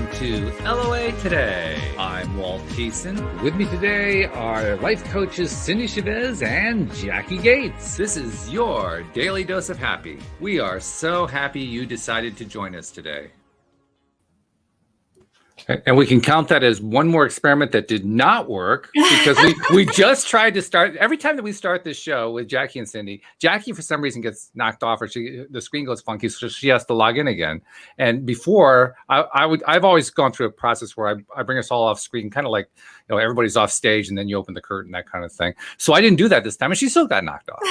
welcome to LOA Today. I'm Walt Thiessen. With me today are life coaches Cindy Chavez and Jackie Gates. This is your daily dose of happy. We are so happy you decided to join us today. And we can count that as one more experiment that did not work because we just tried to start. Every time that we start this show with Jackie and Cindy, Jackie for some reason gets knocked off or the screen goes funky, so she has to log in again. And before, I've always gone through a process where I bring us all off screen, kind of like, you know, everybody's off stage and then you open the curtain, that kind of thing. So I didn't do that this time, and she still got knocked off.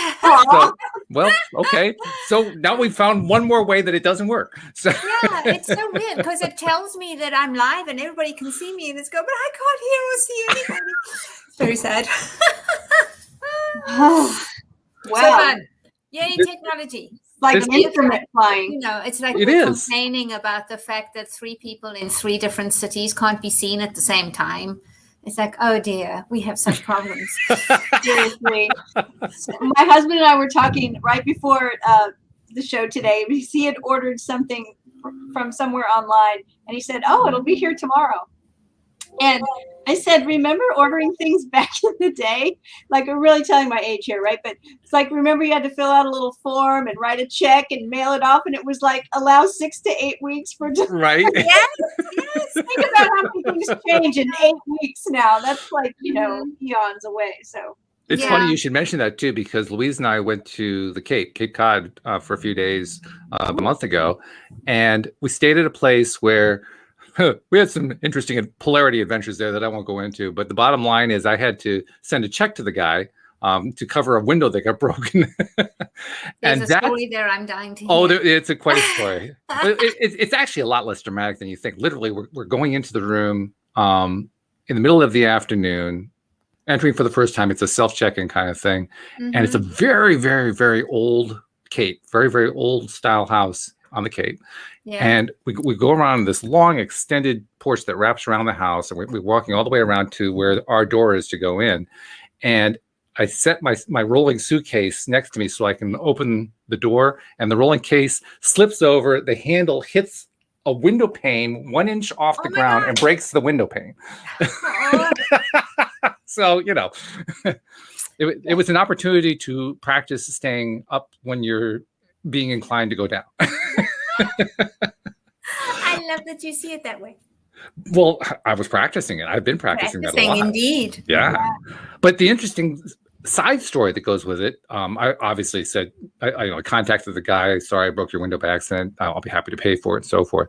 So, well, okay. So now we found one more way that it doesn't work. So yeah, it's so weird because it tells me that I'm live and everybody can see me, and it's go, but I can't hear or see anybody. It's very sad. Wow. So fun. Yay, technology. Like an instrument flying. You know, it's like we're complaining about the fact that 3 people in 3 different cities can't be seen at the same time. It's like, oh dear, we have such problems. Seriously. My husband and I were talking right before the show today because he had ordered something from somewhere online, and he said, oh, it'll be here tomorrow. And I said, remember ordering things back in the day? Like, I'm really telling my age here, right? But it's like, remember you had to fill out a little form and write a check and mail it off, and it was like, allow 6 to 8 weeks for right. Yes. Think about how many things change in 8 weeks now. That's like, you know, eons away. So it's funny you should mention that too, because Louise and I went to the Cape Cod for a few days a month ago, and we stayed at a place where we had some interesting polarity adventures there that I won't go into. But the bottom line is I had to send a check to the guy to cover a window that got broken. There's a story there I'm dying to hear. Oh, it's quite a story. But it's actually a lot less dramatic than you think. Literally, we're going into the room in the middle of the afternoon, entering for the first time. It's a self-check-in kind of thing. Mm-hmm. And it's a very, very, very old Cape, very, very old style house on the Cape. Yeah. And we go around this long extended porch that wraps around the house, and we're walking all the way around to where our door is to go in. And I set my rolling suitcase next to me so I can open the door, and the rolling case slips over. The handle hits a window pane 1 inch off the ground and breaks the window pane. So, you know, it was an opportunity to practice staying up when you're being inclined to go down. I love that you see it that way. Well, I was practicing it. I've been practicing that a lot. Indeed. Yeah. But the interesting side story that goes with it, I obviously said, I contacted the guy. Sorry, I broke your window by accident. I'll be happy to pay for it and so forth.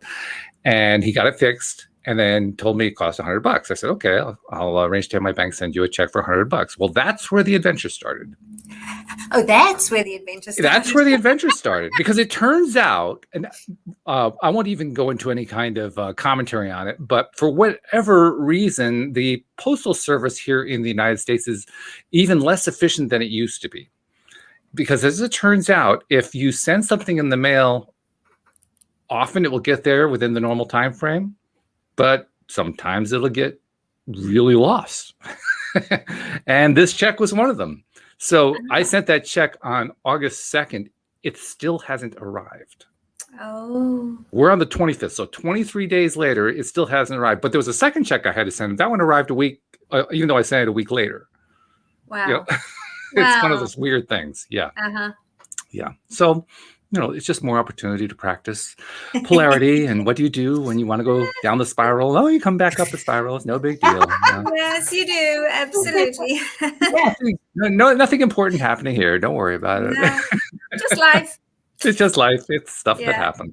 And he got it fixed and then told me it cost $100. I said, okay, I'll arrange to have my bank send you a check for $100. Well, that's where the adventure started. Oh, that's where the adventure started. That's where the adventure started, because it turns out, and I won't even go into any kind of commentary on it, but for whatever reason, the postal service here in the United States is even less efficient than it used to be. Because as it turns out, if you send something in the mail, often it will get there within the normal time frame, but sometimes it'll get really lost. And this check was one of them. So I sent that check on August 2nd. It still hasn't arrived. Oh. We're on the 25th. So 23 days later, it still hasn't arrived. But there was a second check I had to send. That one arrived a week, even though I sent it a week later. Wow. You know? It's one of those weird things. Yeah. Uh-huh. Yeah. So, you know, it's just more opportunity to practice polarity. And what do you do when you want to go down the spiral? Oh, you come back up the spiral. It's no big deal. Yes, you do. Absolutely. No, nothing important happening here. Don't worry about it. No, just life. It's just life. It's stuff that happened.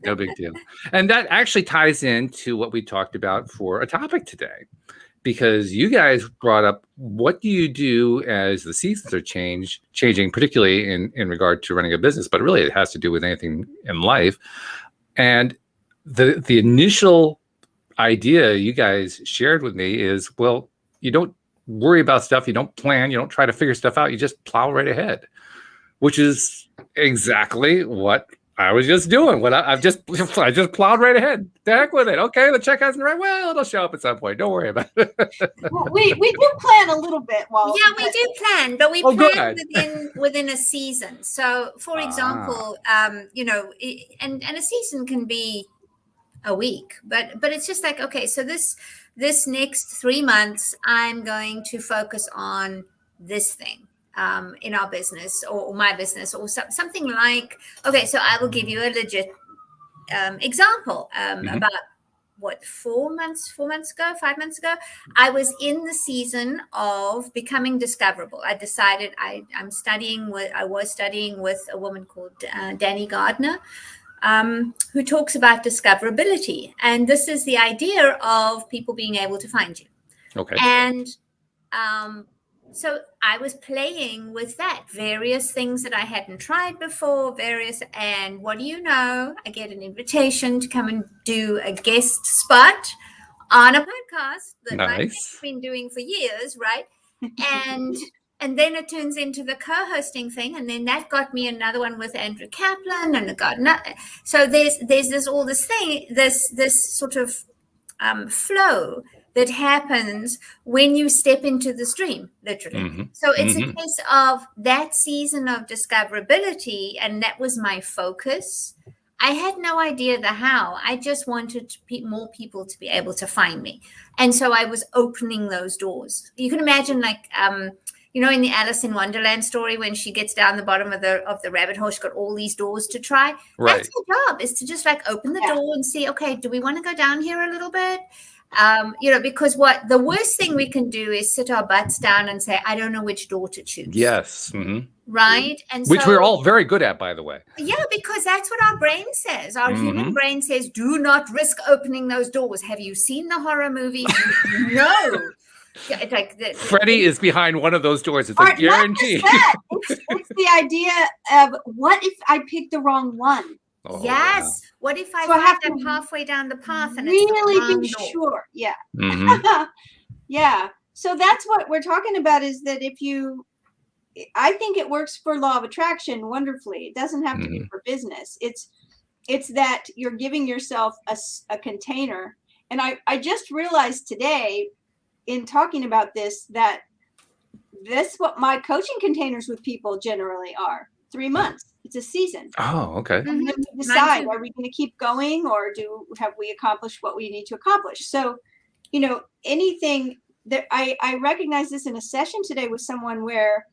No big deal. And that actually ties into what we talked about for a topic today, because you guys brought up, what do you do as the seasons are changing, particularly in regard to running a business, but really it has to do with anything in life. And the initial idea you guys shared with me is, well, you don't worry about stuff, you don't plan, you don't try to figure stuff out, you just plow right ahead, which is exactly what I was just doing. I just plowed right ahead. The heck with it. Okay, the check hasn't arrived. Well, it'll show up at some point. Don't worry about it. Well, we do plan a little bit. Yeah, we do plan, but we plan within a season. So, for example, you know, and a season can be a week, but it's just like, okay, so this next 3 months I'm going to focus on this thing in our business or my business or something like, okay, so I will give you a legit example. About what, 5 months ago, I was in the season of becoming discoverable. I decided I was studying with a woman called Danny Gardner, who talks about discoverability. And this is the idea of people being able to find you. Okay. And so I was playing with that, various things that I hadn't tried before, and what do you know? I get an invitation to come and do a guest spot on a podcast that I've been doing for years, right? And then it turns into the co-hosting thing, and then that got me another one with Andrew Kaplan, and it got so there's this sort of flow that happens when you step into the stream, literally. So it's a case of that season of discoverability, and that was my focus. I had no idea the how. I just wanted more people to be able to find me, and so I was opening those doors. You can imagine, like, in the Alice in Wonderland story, when she gets down the bottom of the rabbit hole, she's got all these doors to try. Right. That's her job, is to just like open the door and see, okay, do we want to go down here a little bit? Because the worst thing we can do is sit our butts down and say, I don't know which door to choose. Yes. Right. And which we're all very good at, by the way. Yeah, because that's what our brain says. Our human brain says, do not risk opening those doors. Have you seen the horror movies? No. Yeah, it's like Freddie is behind one of those doors. It's a guarantee. It's the idea of, what if I pick the wrong one? Oh, yes. Wow. What if I find them halfway down the path and really be sure? Yeah. Yeah. So that's what we're talking about, is that I think it works for law of attraction wonderfully. It doesn't have to be for business. It's that you're giving yourself a container. And I just realized today, in talking about this, that what my coaching containers with people generally are. 3 months. It's a season. Oh, okay. And then we decide, are we going to keep going, or have we accomplished what we need to accomplish? So, anything that I recognize this in a session today with someone where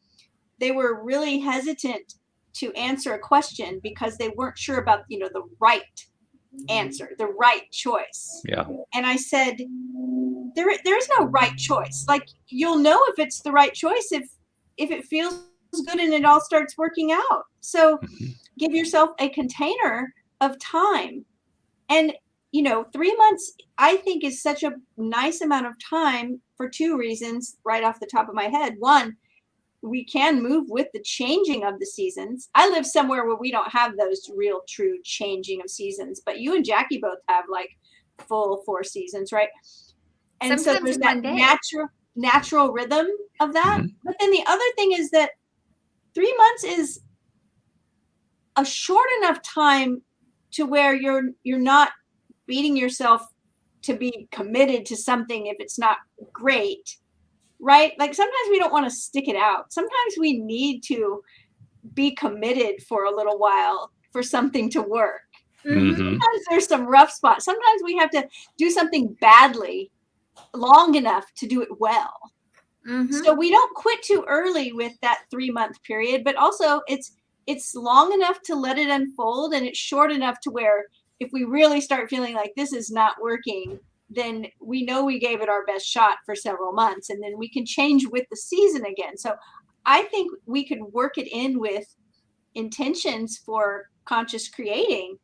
they were really hesitant to answer a question because they weren't sure about, the right answer, the right choice. Yeah. And I said, there's no right choice. Like, you'll know if it's the right choice if it feels good and it all starts working out. So give yourself a container of time. And 3 months, I think, is such a nice amount of time for 2 reasons right off the top of my head. One, we can move with the changing of the seasons. I live somewhere where we don't have those real true changing of seasons, but you and Jackie both have like full 4 seasons, right? And sometimes, so there's that natural rhythm of that. But then the other thing is that 3 months is a short enough time to where you're not beating yourself to be committed to something if it's not great, right? Like, sometimes we don't want to stick it out. Sometimes we need to be committed for a little while for something to work. Sometimes there's some rough spots. Sometimes we have to do something badly long enough to do it well. So we don't quit too early with that 3 month period, but also it's long enough to let it unfold, and it's short enough to where if we really start feeling like this is not working, then we know we gave it our best shot for several months, and then we can change with the season again. So I think we could work it in with intentions for conscious creating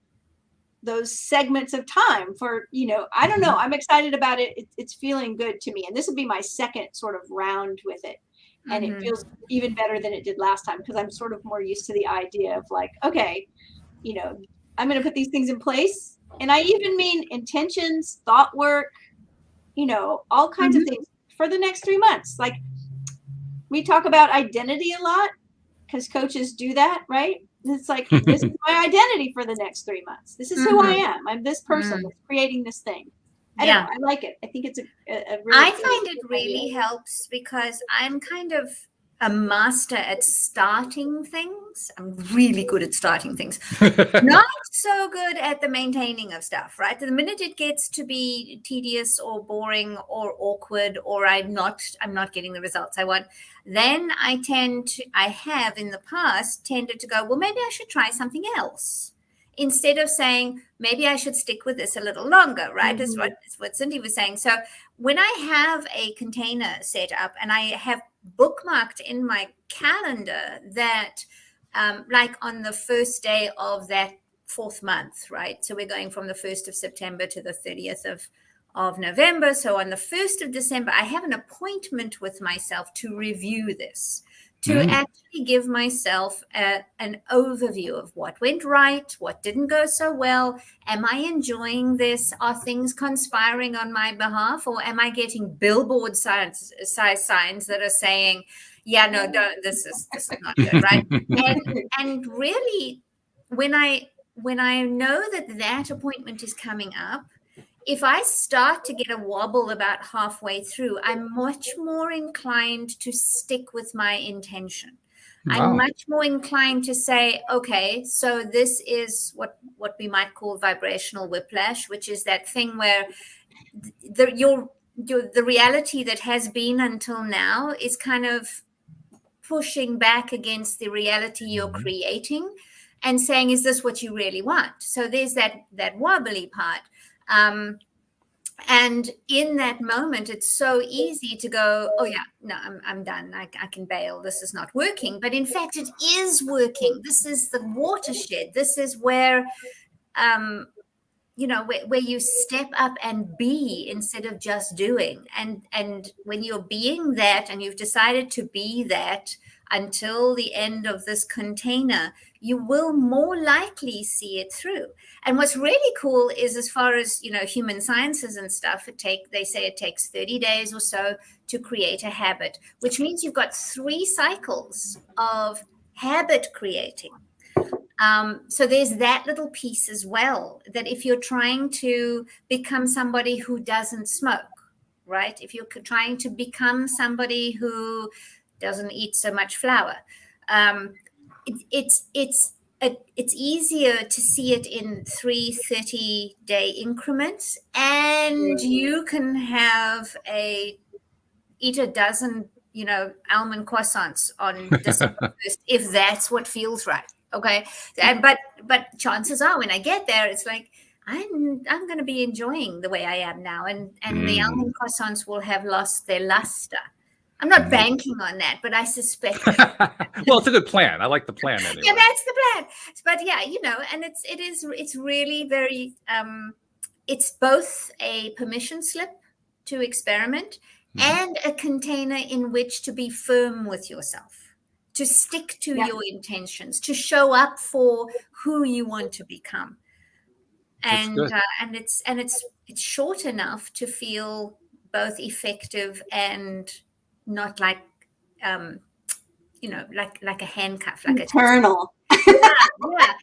those segments of time for, I don't know. I'm excited about it. It's feeling good to me. And this will be my second sort of round with it. And it feels even better than it did last time, because I'm sort of more used to the idea of like, okay, I'm going to put these things in place. And I even mean intentions, thought work, all kinds of things for the next 3 months. Like, we talk about identity a lot because coaches do that, right? It's like, this is my identity for the next 3 months. This is who I am. I'm this person that's creating this thing. I don't know. I like it. I think it's a really I find it really helps, because I'm kind of a master at starting things. I'm really good at starting things. Not so good at the maintaining of stuff, right? The minute it gets to be tedious or boring or awkward, or I'm not getting the results I want, then I have in the past tended to go, well, maybe I should try something else. Instead of saying, maybe I should stick with this a little longer, right? That's what Cindy was saying. So when I have a container set up and I have bookmarked in my calendar that like on the first day of that 4th month, right? So we're going from the 1st of September to the 30th of November. So on the 1st of December, I have an appointment with myself to review this, to actually give myself an overview of what went right, what didn't go so well. Am I enjoying this? Are things conspiring on my behalf? Or am I getting billboard size signs that are saying, yeah, no, don't, this is not good, right? and really, when I know that appointment is coming up, if I start to get a wobble about halfway through, I'm much more inclined to stick with my intention. Wow. I'm much more inclined to say, okay, so this is what we might call vibrational whiplash, which is that thing where the reality that has been until now is kind of pushing back against the reality you're creating and saying, is this what you really want? So there's that wobbly part. And in that moment, it's so easy to go, oh yeah, no, I'm done. I can bail. This is not working. But in fact, it is working. This is the watershed. This is where, where you step up and be instead of just doing. And when you're being that and you've decided to be that until the end of this container, you will more likely see it through. And what's really cool is, as far as, human sciences and stuff, they say it takes 30 days or so to create a habit, which means you've got 3 cycles of habit creating. So there's that little piece as well, that if you're trying to become somebody who doesn't smoke, right? If you're trying to become somebody who doesn't eat so much flour, it's easier to see it in 3 30-day increments, and you can eat a dozen, almond croissants on December 1st, if that's what feels right. Okay. But chances are when I get there, it's like, I'm going to be enjoying the way I am now. And the almond croissants will have lost their luster. I'm not banking on that, but I suspect. Well, it's a good plan. I like the plan anyway. Yeah, that's the plan. But yeah, and it's really very, it's both a permission slip to experiment and a container in which to be firm with yourself, to stick to your intentions, to show up for who you want to become. And it's short enough to feel both effective and not like like a handcuff, like internal. Yeah.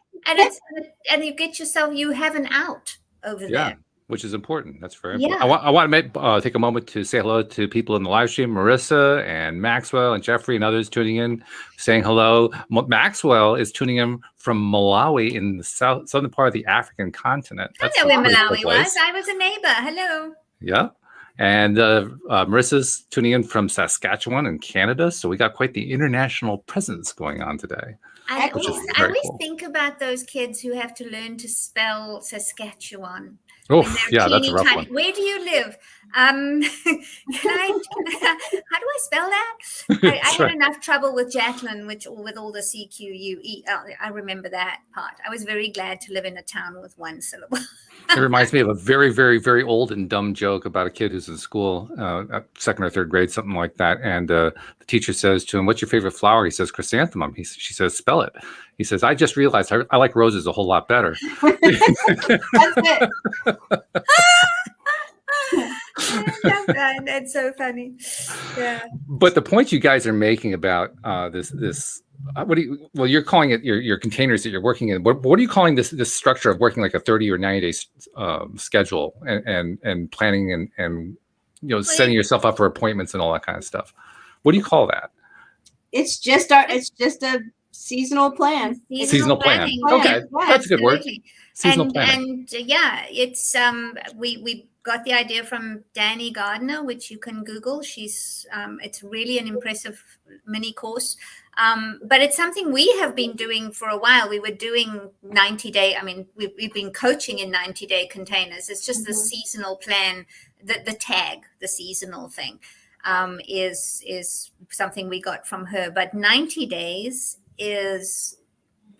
And you have an out over there. Which is important. That's very important. I want to take a moment to say hello to people in the live stream, Marissa and Maxwell and Jeffrey and others tuning in, saying hello. Maxwell is tuning in from Malawi in the southern part of the African continent. I know where Malawi was. I was a neighbor. Hello. Yeah. And Marissa's tuning in from Saskatchewan in Canada. So we got quite the international presence going on today. I always think about those kids who have to learn to spell Saskatchewan. Oh, yeah, that's a rough one. Where do you live? How do I spell that? I had enough trouble with Jacqueline, with all the CQUE. I remember that part. I was very glad to live in a town with 1 syllable. It reminds me of a very, very, very old and dumb joke about a kid who's in school, 2nd or 3rd grade, something like that. And the teacher says to him, "What's your favorite flower?" He says, "Chrysanthemum." She says, "Spell it." He says, "I just realized I like roses a whole lot better." That's it. That's so funny. Yeah. But the point you guys are making about this you're calling it your containers that you're working in. What are you calling this structure of working like a 30 or 90 day schedule and planning and setting yourself up for appointments and all that kind of stuff? What do you call that? It's just a seasonal plan. Seasonal plan. Okay, that's a good word. Seasonal planning. And yeah, it's we got the idea from Danny Gardner, which you can Google. She's it's really an impressive mini course. But it's something we have been doing for a while. We were doing 90-day. I mean, we've been coaching in 90-day containers. It's just the seasonal plan, the tag, the seasonal thing is something we got from her. But 90 days is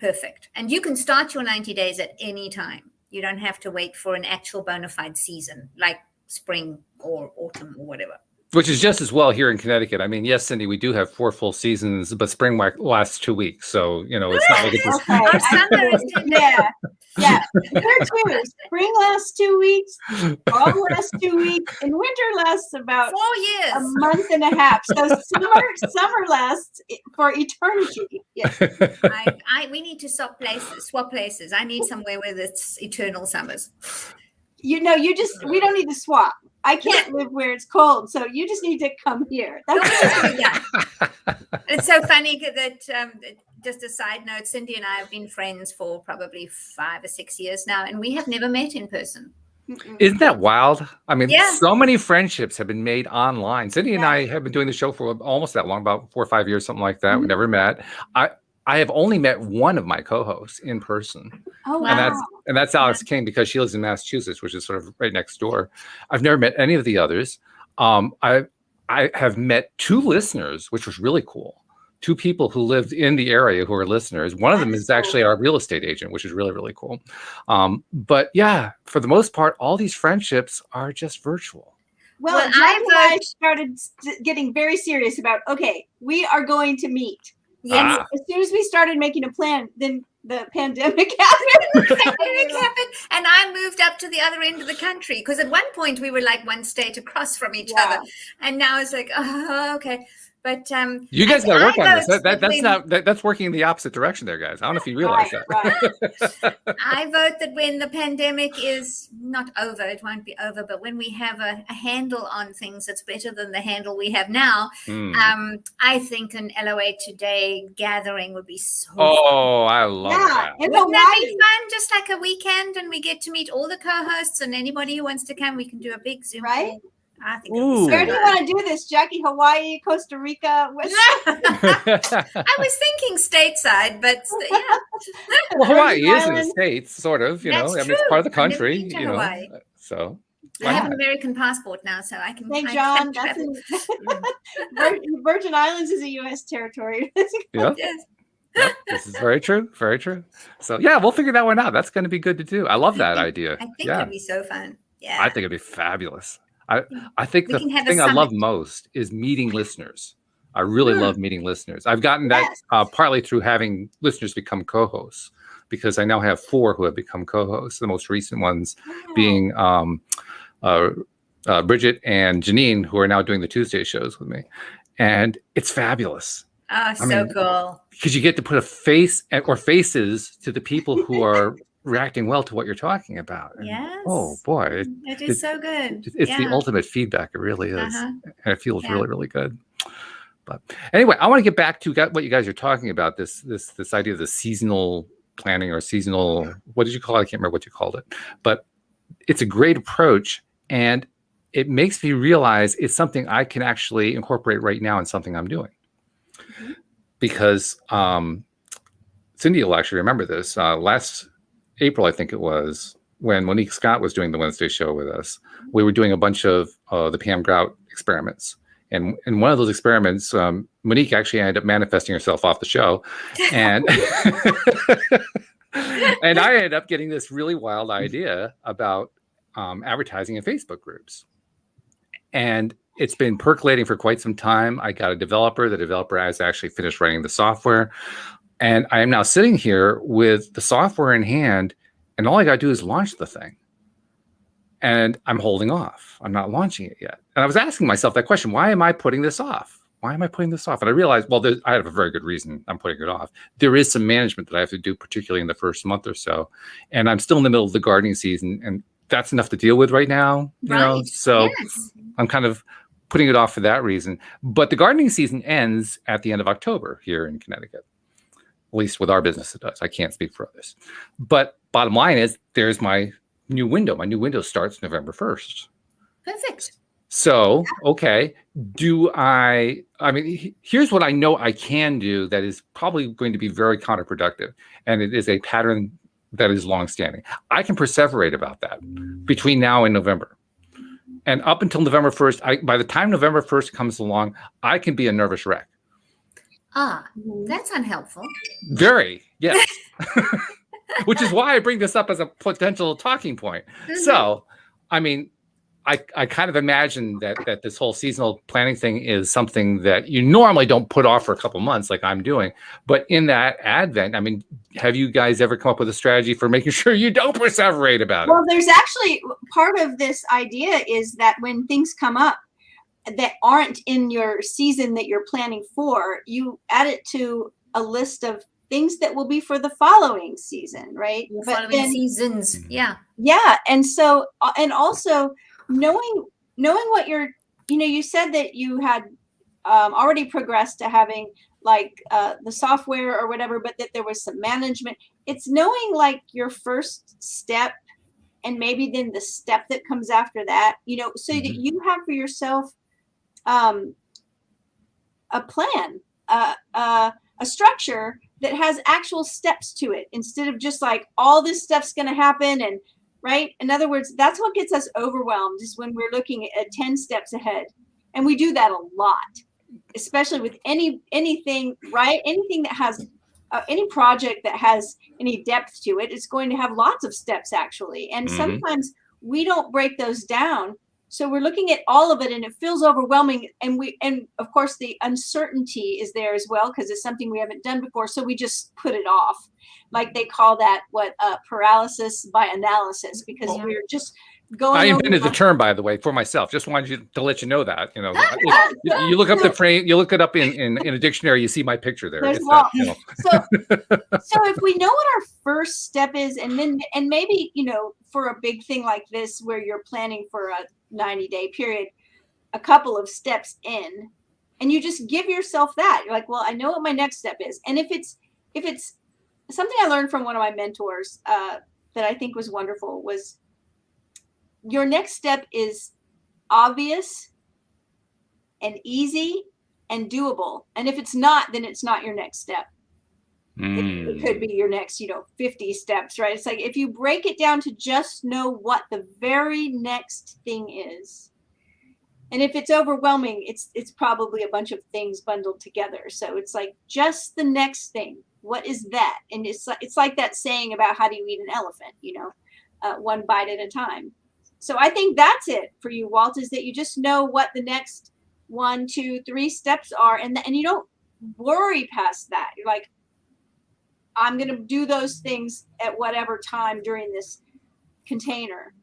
perfect. And you can start your 90 days at any time. You don't have to wait for an actual bona fide season like spring or autumn or whatever. Which is just as well here in Connecticut. I mean, yes, Cindy, we do have 4 full seasons, but spring lasts 2 weeks. So, you know, it's not like it's Our summer is 10 days. Yeah. There too. Spring lasts 2 weeks. Fall lasts 2 weeks. And winter lasts about 4 years. a month and a half. So summer lasts for eternity. Yeah. We need to swap places. I need somewhere where it's eternal summers. You know, we don't need to swap. I can't live where it's cold, so you just need to come here. It's so funny that just a side note, Cindy and I have been friends for probably 5 or 6 years now, and we have never met in person. Isn't that wild? I mean, so many friendships have been made online. Cindy and I have been doing the show for almost that long, about 4 or 5 years, something like that. We never met. I have only met one of my co-hosts in person. Oh, wow. And that's Alex King, because she lives in Massachusetts, which is sort of right next door. I've never met any of the others. I have met 2 listeners, which was really cool. 2 people who lived in the area who are listeners. One of them is actually our real estate agent, which is really, really cool. But yeah, for the most part, all these friendships are just virtual. Well, I started getting very serious about, okay, we are going to meet. Yes. As soon as we started making a plan, then the pandemic happened. And I moved up to the other end of the country, because at one point we were like one state across from each other, and now it's like, oh, okay. But you guys got to work on this. That's working in the opposite direction there, guys. I don't know if you realize that. Right. I vote that when the pandemic is not over, it won't be over, but when we have a handle on things that's better than the handle we have now, I think an LOA Today gathering would be so fun. I love that. Wouldn't that be fun? Just like a weekend, and we get to meet all the co-hosts, and anybody who wants to come, we can do a big Zoom. Right? I think where do you want to do this, Jackie? Hawaii, Costa Rica? I was thinking stateside, but well, Hawaii is in the States, sort of. You know, I mean, it's part of the country. You know, Hawaii. So I have an American passport now, so I can. Thank John. Virgin Islands is a U.S. territory. Yeah. Yes. Yep, this is very true. Very true. So yeah, we'll figure that one out. That's going to be good to do. I love that idea. I think it'd be so fun. Yeah. I think it'd be fabulous. I think the thing I love most is meeting listeners. I really love meeting listeners. I've gotten that partly through having listeners become co-hosts, because I now have 4 who have become co-hosts. The most recent ones being Bridget and Janine, who are now doing the Tuesday shows with me. And it's fabulous. Oh, so cool. Because you get to put a face or faces to the people who are reacting well to what you're talking about. And, yes. Oh boy. It is so good. It's the ultimate feedback. It really is. And it feels really, really good. But anyway, I want to get back to what you guys are talking about, this idea of the seasonal planning or seasonal, what did you call it? I can't remember what you called it. But it's a great approach, and it makes me realize it's something I can actually incorporate right now in something I'm doing. Because Cindy will actually remember this. Last April, I think it was, when Monique Scott was doing the Wednesday show with us, we were doing a bunch of the Pam Grout experiments. And in one of those experiments, Monique actually ended up manifesting herself off the show. And and I ended up getting this really wild idea about advertising in Facebook groups. And it's been percolating for quite some time. I got a developer. The developer has actually finished writing the software. And I am now sitting here with the software in hand, and all I got to do is launch the thing. And I'm holding off. I'm not launching it yet. And I was asking myself that question, why am I putting this off? Why am I putting this off? And I realized, well, I have a very good reason I'm putting it off. There is some management that I have to do, particularly in the first month or so. And I'm still in the middle of the gardening season, and that's enough to deal with right now. You know? So I'm kind of putting it off for that reason. But the gardening season ends at the end of October here in Connecticut. At least with our business, it does. I can't speak for others. But bottom line is, there's my new window. My new window starts November 1st. Perfect. So, okay, here's what I know I can do that is probably going to be very counterproductive. And it is a pattern that is longstanding. I can perseverate about that between now and November. And up until November 1st, by the time November 1st comes along, I can be a nervous wreck. That's unhelpful. Very, yes. Which is why I bring this up as a potential talking point. So, I mean, I kind of imagine that this whole seasonal planning thing is something that you normally don't put off for a couple months like I'm doing. But in that advent, I mean, have you guys ever come up with a strategy for making sure you don't perseverate about it? Well, there's actually part of this idea is that when things come up that aren't in your season that you're planning for, you add it to a list of things that will be for the following season, right? Following seasons, yeah. Yeah, and so, and also knowing what you said that you had already progressed to having like the software or whatever, but that there was some management. It's knowing like your first step and maybe then the step that comes after that, so that you have for yourself a plan, a structure that has actual steps to it, instead of just like all this stuff's going to happen. And right. In other words, that's what gets us overwhelmed, is when we're looking at 10 steps ahead. And we do that a lot, especially with anything, right? Anything that has any project that has any depth to it, it's going to have lots of steps actually. And sometimes we don't break those down. So we're looking at all of it and it feels overwhelming. And of course the uncertainty is there as well, because it's something we haven't done before. So we just put it off. Like they call that paralysis by analysis, because we're just going. I invented the term, by the way, for myself. Just wanted to let you know that. You look up the frame, you look it up in a dictionary, you see my picture there. So if we know what our first step is, and maybe for a big thing like this where you're planning for a 90-day period, a couple of steps in, and you just give yourself that. You're like, well, I know what my next step is. And if it's something I learned from one of my mentors that I think was wonderful, was your next step is obvious and easy and doable. And if it's not, then it's not your next step. It could be your next, 50 steps, right? It's like if you break it down to just know what the very next thing is. And if it's overwhelming, it's probably a bunch of things bundled together. So it's like just the next thing. What is that? And it's like that saying about how do you eat an elephant, one bite at a time. So I think that's it for you, Walt, is that you just know what the next 1, 2, 3 steps are. And you don't worry past that. You're like, I'm going to do those things at whatever time during this container.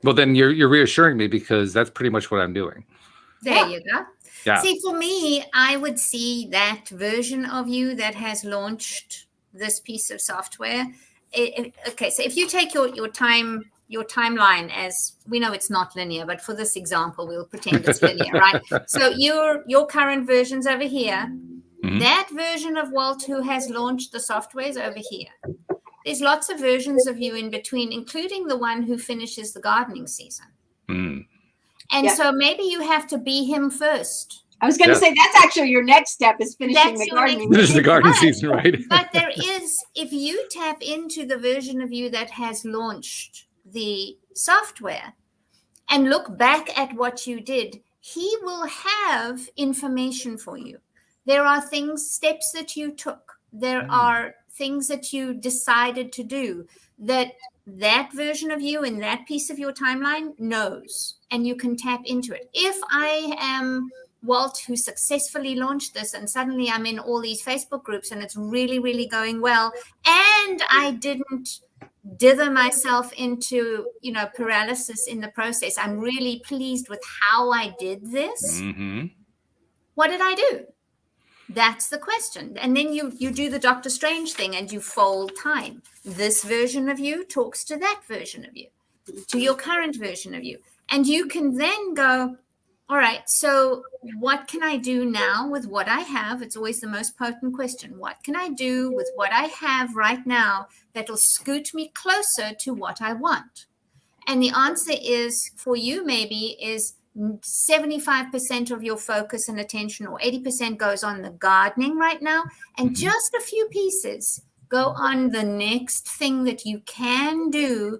Well, then you're reassuring me, because that's pretty much what I'm doing. There you go. Yeah. See, for me, I would see that version of you that has launched this piece of software. Okay, so if you take your timeline, as we know it's not linear, but for this example, we'll pretend it's linear, right? So your current version's over here. That version of Walt who has launched the software is over here. There's lots of versions of you in between, including the one who finishes the gardening season. And so maybe you have to be him first. I was going to say that's actually your next step, is finishing the gardening. Finish the gardening season, right? But there is, if you tap into the version of you that has launched the software and look back at what you did, he will have information for you. There are steps that you took. There are things that you decided to do that version of you in that piece of your timeline knows, and you can tap into it. If I am Walt who successfully launched this and suddenly I'm in all these Facebook groups and it's really, really going well, and I didn't dither myself into, paralysis in the process, I'm really pleased with how I did this. What did I do? That's the question. And then you do the Dr. Strange thing and you fold time. This version of you talks to that version of you, to your current version of you. And you can then go, All right. So what can I do now with what I have? It's always the most potent question. What can I do with what I have right now that'll scoot me closer to what I want? And the answer is, for you maybe, is 75% of your focus and attention, or 80%, goes on the gardening right now. And just a few pieces go on the next thing that you can do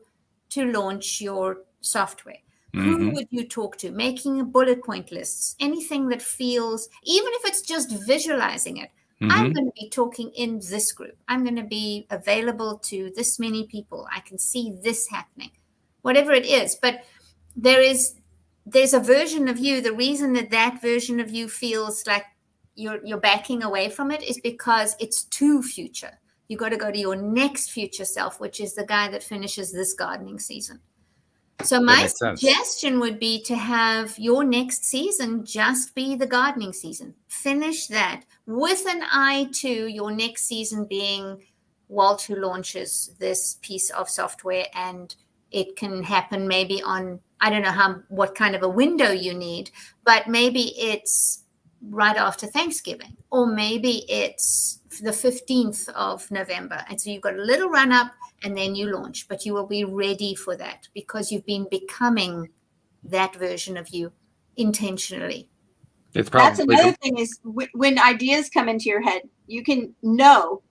to launch your software. Who would you talk to? Making a bullet point lists, anything that feels, even if it's just visualizing it. I'm going to be talking in this group. I'm going to be available to this many people. I can see this happening, whatever it is. But there's a version of you. The reason that version of you feels like you're backing away from it is because it's too future. You got to go to your next future self, which is the guy that finishes this gardening season. So my suggestion would be to have your next season just be the gardening season. Finish that with an eye to your next season being Walt, who launches this piece of software, and it can happen maybe on, I don't know what kind of a window you need, but maybe it's right after Thanksgiving, or maybe it's the 15th of November. And so you've got a little run up and then you launch, but you will be ready for that because you've been becoming that version of you intentionally. That's another thing is when ideas come into your head, you can know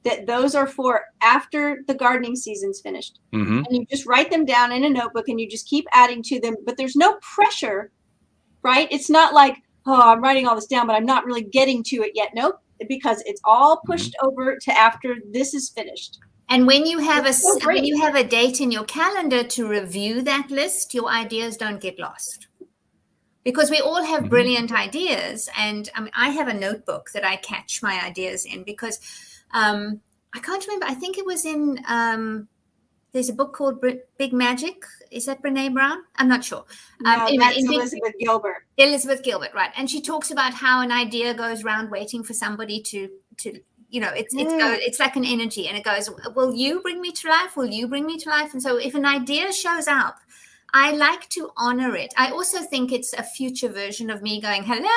that those are for after the gardening season's finished. And you just write them down in a notebook and you just keep adding to them, but there's no pressure, right? It's not like, oh, I'm writing all this down, but I'm not really getting to it yet. Nope, because it's all pushed over to after this is finished. And when you have when you have a date in your calendar to review that list, your ideas don't get lost. Because we all have brilliant ideas. And I mean, I have a notebook that I catch my ideas in because I can't remember. I think it was in, there's a book called Big Magic. Is that Brene Brown? I'm not sure. No, that's Elizabeth Gilbert. Elizabeth Gilbert, right. And she talks about how an idea goes around waiting for somebody to it's like an energy, and it goes, will you bring me to life? Will you bring me to life? And so if an idea shows up, I like to honor it. I also think it's a future version of me going, hello,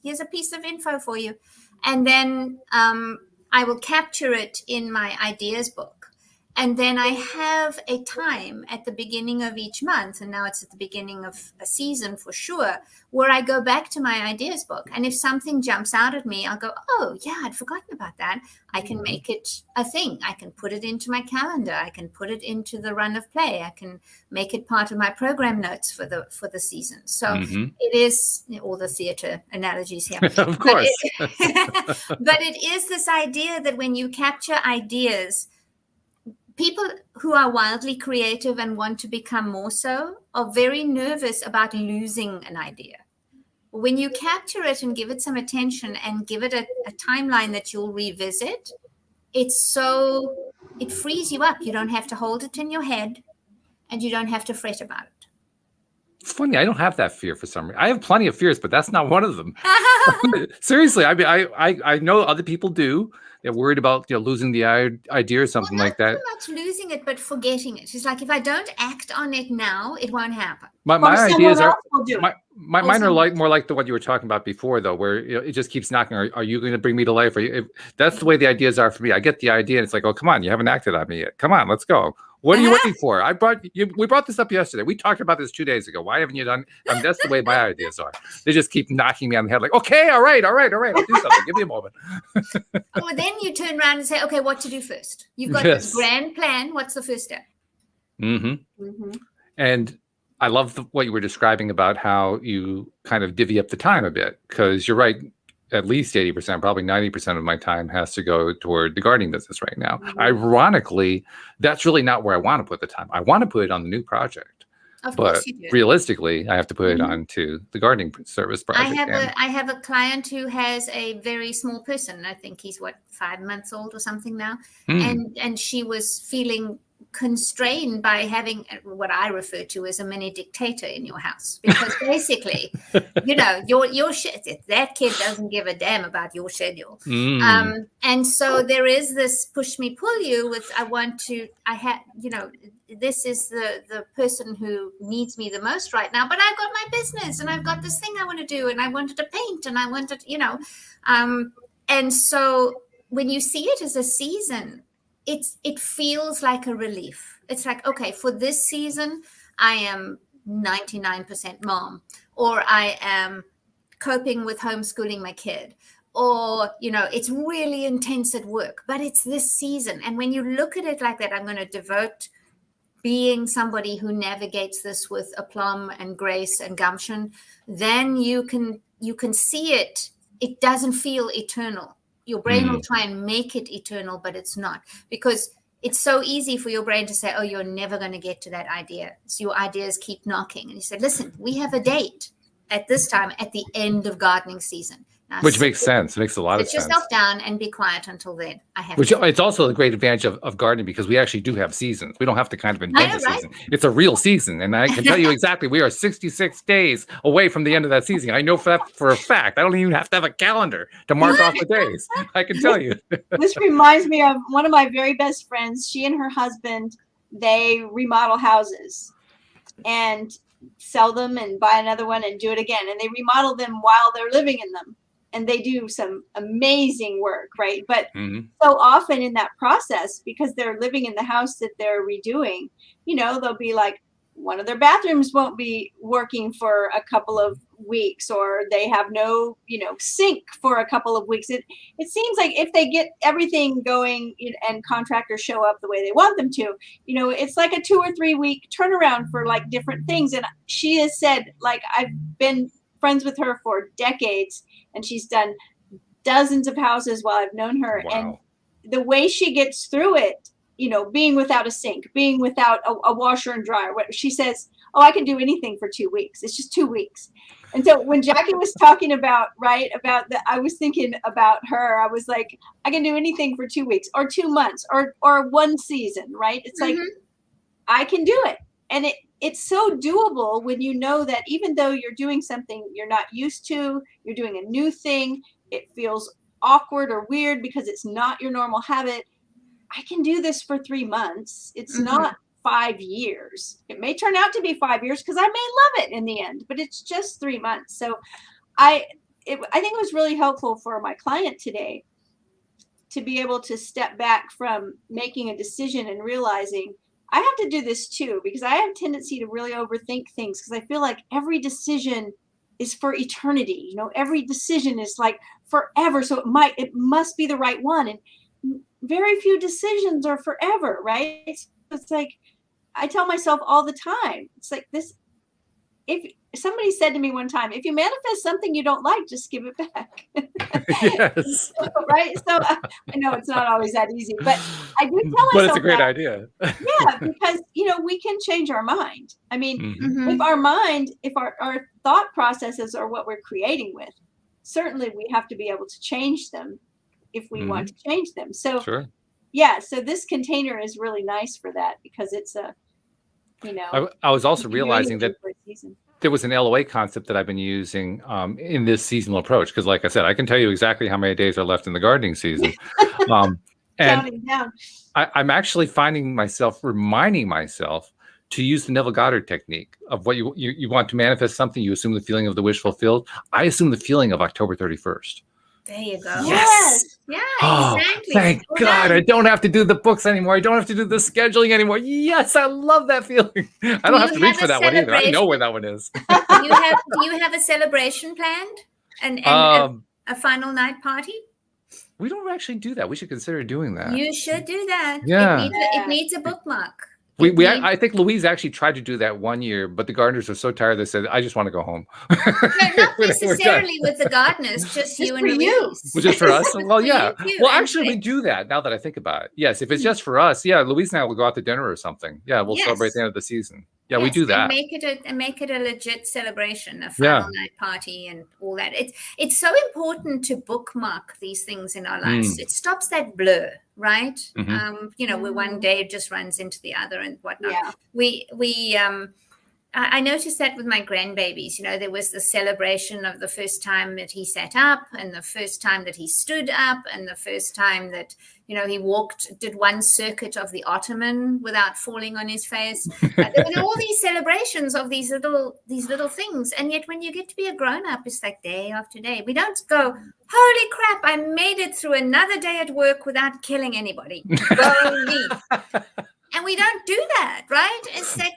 here's a piece of info for you. And then I will capture it in my ideas book. And then I have a time at the beginning of each month, and now it's at the beginning of a season for sure, where I go back to my ideas book. And if something jumps out at me, I'll go, oh, yeah, I'd forgotten about that. I can make it a thing. I can put it into my calendar. I can put it into the run of play. I can make it part of my program notes for the season. So it is all the theater analogies here. Of course. But it is this idea that when you capture ideas, people who are wildly creative and want to become more so are very nervous about losing an idea. When you capture it and give it some attention and give it a timeline that you'll revisit, it frees you up. You don't have to hold it in your head and you don't have to fret about it. It's funny. I don't have that fear for some reason. I have plenty of fears, but that's not one of them. Seriously. I mean, I know other people do. They're worried about losing the idea or something like that. Not so much losing it, but forgetting it. It's like if I don't act on it now, it won't happen. My ideas are mine are more like the one you were talking about before, though, where it just keeps knocking. Are you going to bring me to life? That's the way the ideas are for me. I get the idea, and it's like, oh, come on, you haven't acted on me yet. Come on, let's go. What are you waiting for? We brought this up yesterday. We talked about this 2 days ago. Why haven't you done? That's the way my ideas are. They just keep knocking me on the head. Like, okay, all right. I'll do something. Give me a moment. Well, then you turn around and say, okay, what to do first? You've got this grand plan. What's the first step? And I love what you were describing about how you kind of divvy up the time a bit, because you're right. At least 80%, probably 90% of my time has to go toward the gardening business right now. Ironically, that's really not where I want to put the time. I want to put it on the new project. Of course you do. Realistically, I have to put it onto the gardening service project. I have a client who has a very small person. I think he's 5 months old or something now. And she was feeling constrained by having what I refer to as a mini dictator in your house, because basically, your that kid doesn't give a damn about your schedule. And so there is this push me pull you with, this is the person who needs me the most right now, but I've got my business and I've got this thing I want to do and I wanted to paint and I wanted, and so when you see it as a season, it feels like a relief. It's like, okay, for this season, I am 99% mom, or I am coping with homeschooling my kid, or, it's really intense at work, but it's this season. And when you look at it like that, I'm going to devote being somebody who navigates this with aplomb and grace and gumption, then you can see it. It doesn't feel eternal. Your brain will try and make it eternal, but it's not, because it's so easy for your brain to say, oh, you're never going to get to that idea. So your ideas keep knocking. And you said, listen, we have a date at this time at the end of gardening season. Now, which makes sense. It makes a lot of sense. Sit yourself down and be quiet until then. It's also a great advantage of gardening, because we actually do have seasons. We don't have to kind of invent a season. It's a real season. And I can tell you exactly, we are 66 days away from the end of that season. I know for a fact. I don't even have to have a calendar to mark off the days. I can tell you. This reminds me of one of my very best friends. She and her husband, they remodel houses and sell them and buy another one and do it again. And they remodel them while they're living in them. And they do some amazing work, right? But so often in that process, because they're living in the house that they're redoing, they'll be like, one of their bathrooms won't be working for a couple of weeks, or they have no, sink for a couple of weeks. It seems like if they get everything going and contractors show up the way they want them to, it's like a 2 or 3 week turnaround for like different things. And she has said, like, I've been friends with her for decades, and she's done dozens of houses while I've known her. Wow. And the way she gets through it, being without a sink, being without a washer and dryer, she says, oh, I can do anything for 2 weeks. It's just 2 weeks. And so when Jackie was talking about I was thinking about her. I was like, I can do anything for 2 weeks or 2 months or 1 season, right? It's like, I can do it. And it's so doable when you know that even though you're doing something you're not used to, you're doing a new thing, it feels awkward or weird because it's not your normal habit. I can do this for 3 months. It's not 5 years. It may turn out to be 5 years because I may love it in the end, but it's just 3 months. So I think it was really helpful for my client today to be able to step back from making a decision and realizing I have to do this too, because I have a tendency to really overthink things, because I feel like every decision is for eternity. Every decision is like forever. So it must be the right one. And very few decisions are forever, right? It's like, I tell myself all the time, it's like this. If somebody said to me one time, if you manifest something you don't like, just give it back. Yes. Right. So I know it's not always that easy, but I do tell myself but it's a great idea. Yeah, because, we can change our mind. I mean, if our thought processes are what we're creating with, certainly we have to be able to change them if we want to change them. So, so this container is really nice for that, because it's I was also realizing that there was an LOA concept that I've been using in this seasonal approach, because like I said, I can tell you exactly how many days are left in the gardening season. And I'm actually finding myself reminding myself to use the Neville Goddard technique of what you want to manifest something. You assume the feeling of the wish fulfilled. I assume the feeling of October 31st. There you go. Yes. Yeah, exactly. Thank God. I don't have to do the books anymore. I don't have to do the scheduling anymore. Yes, I love that feeling. I don't have to reach for that one either. I know where that one is. Do you have a celebration planned? And a final night party? We don't actually do that. We should consider doing that. You should do that. Yeah. It needs a bookmark. I think Louise actually tried to do that one year, but the gardeners were so tired they said, I just want to go home. No, not necessarily with the gardeners, just you and Louise. Just for us? Well, yeah. Well, And actually, we do that now that I think about it. Yes, if it's just for us, Louise and I will go out to dinner or something. Yeah, we'll celebrate the end of the season. Yeah, we do that. And make it a legit celebration, a final night party and all that. It's so important to bookmark these things in our lives. It stops that blur, right? Where one day just runs into the other and whatnot. Yeah. We I noticed that with my grandbabies. There was the celebration of the first time that he sat up, and the first time that he stood up, and the first time that he did one circuit of the ottoman without falling on his face. There were all these celebrations of these little things, and yet when you get to be a grown-up, it's like day after day. We don't go, holy crap, I made it through another day at work without killing anybody. Go me. And we don't do that, right? It's like,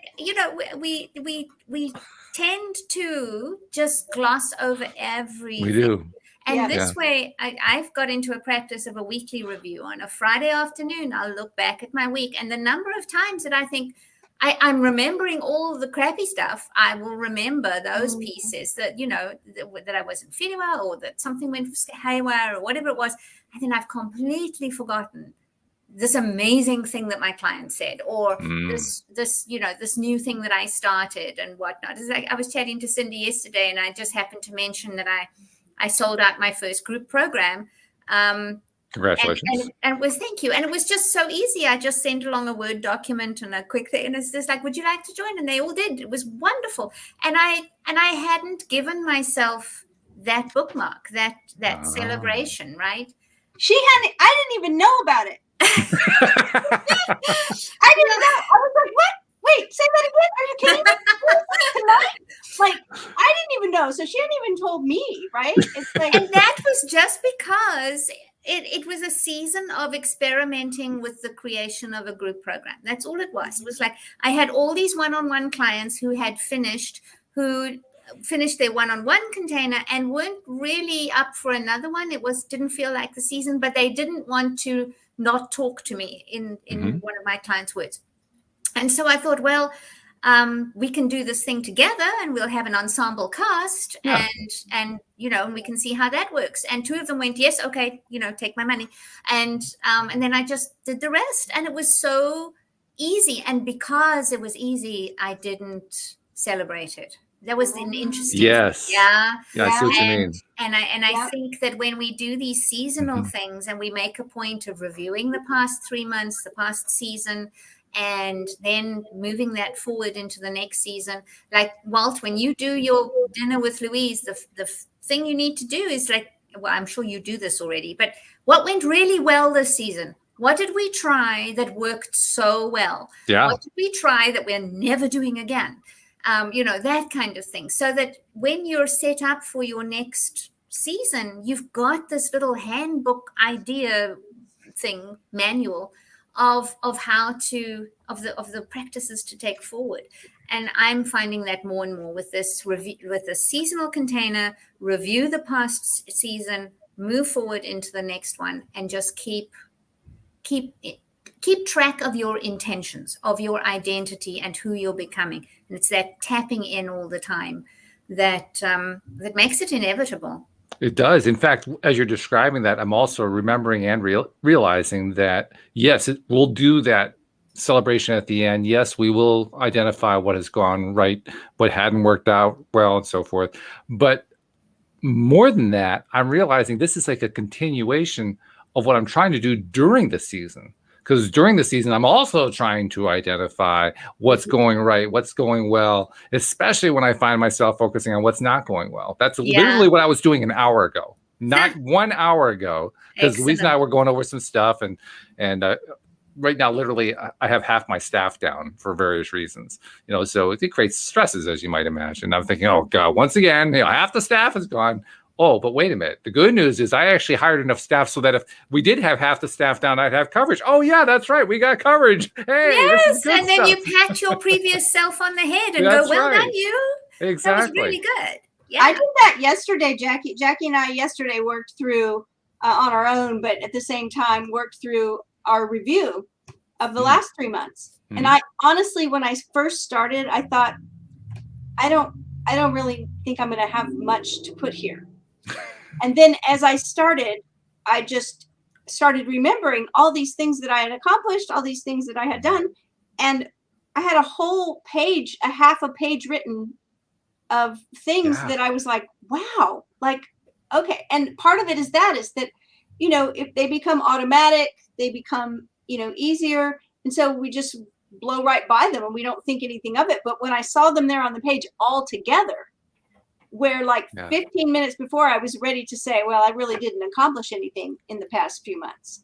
we tend to just gloss over everything. We do. And this way, I've got into a practice of a weekly review. On a Friday afternoon, I'll look back at my week. And the number of times that I think I'm remembering all the crappy stuff, I will remember those pieces that, that I wasn't feeling well, or that something went haywire, or whatever it was. And then I've completely forgotten this amazing thing that my client said, or this new thing that I started and whatnot. It's like I was chatting to Cindy yesterday, and I just happened to mention that I sold out my first group program. Congratulations. And it was, thank you. And it was just so easy. I just sent along a Word document and a quick thing. And it's just like, would you like to join? And they all did. It was wonderful. And I hadn't given myself that bookmark, that celebration, right? I didn't even know about it. I didn't know. I was like, what? Wait, say that again? Are you kidding me? Tonight? Like, I didn't even know. So she hadn't even told me, right? It's like, and that was just because it was a season of experimenting with the creation of a group program. That's all it was. It was like I had all these one-on-one clients who finished their one-on-one container and weren't really up for another one. Didn't feel like the season, but they didn't want to not talk to me in one of my clients' words. And so I thought, well, we can do this thing together, and we'll have an ensemble cast, and we can see how that works. And two of them went, yes, okay, take my money. And then I just did the rest, and it was so easy. And because it was easy, I didn't celebrate it. That was an interesting thing. I see what you mean. And I think that when we do these seasonal things, and we make a point of reviewing the past 3 months, the past season, and then moving that forward into the next season, like Walt, when you do your dinner with Louise, the thing you need to do is like, well, I'm sure you do this already, but what went really well this season? What did we try that worked so well? Yeah. What did we try that we're never doing again? That kind of thing. So that when you're set up for your next season, you've got this little handbook idea thing, manual of how to, of the practices to take forward. And I'm finding that more and more with this review, with the seasonal container, review the past season, move forward into the next one, and just keep track of your intentions, of your identity, and who you're becoming. And it's that tapping in all the time that makes it inevitable. It does. In fact, as you're describing that, I'm also remembering and realizing that, yes, we'll do that celebration at the end. Yes, we will identify what has gone right, what hadn't worked out well, and so forth. But more than that, I'm realizing this is like a continuation of what I'm trying to do during the season. Because during the season, I'm also trying to identify what's going right, what's going well, especially when I find myself focusing on what's not going well. That's literally what I was doing an hour ago, not 1 hour ago, because Louise and I were going over some stuff. And right now, literally, I have half my staff down for various reasons. So it creates stresses, as you might imagine. I'm thinking, oh, God, once again, half the staff is gone. Oh, but wait a minute. The good news is I actually hired enough staff so that if we did have half the staff down, I'd have coverage. Oh, yeah, that's right. We got coverage. Hey, yes, and then you pat your previous self on the head and go, well done, you. Exactly. That was really good. Yeah. I did that yesterday, Jackie. Jackie and I yesterday worked through on our own, but at the same time worked through our review of the last 3 months. And I honestly, when I first started, I thought, I don't really think I'm going to have much to put here. And then as I started, I just started remembering all these things that I had accomplished, all these things that I had done. And I had a whole page, a half a page written of things that I was like, wow, like, okay. And part of it is that, if they become automatic, they become, easier. And so we just blow right by them and we don't think anything of it. But when I saw them there on the page all together, where like 15 minutes before I was ready to say, well, I really didn't accomplish anything in the past few months.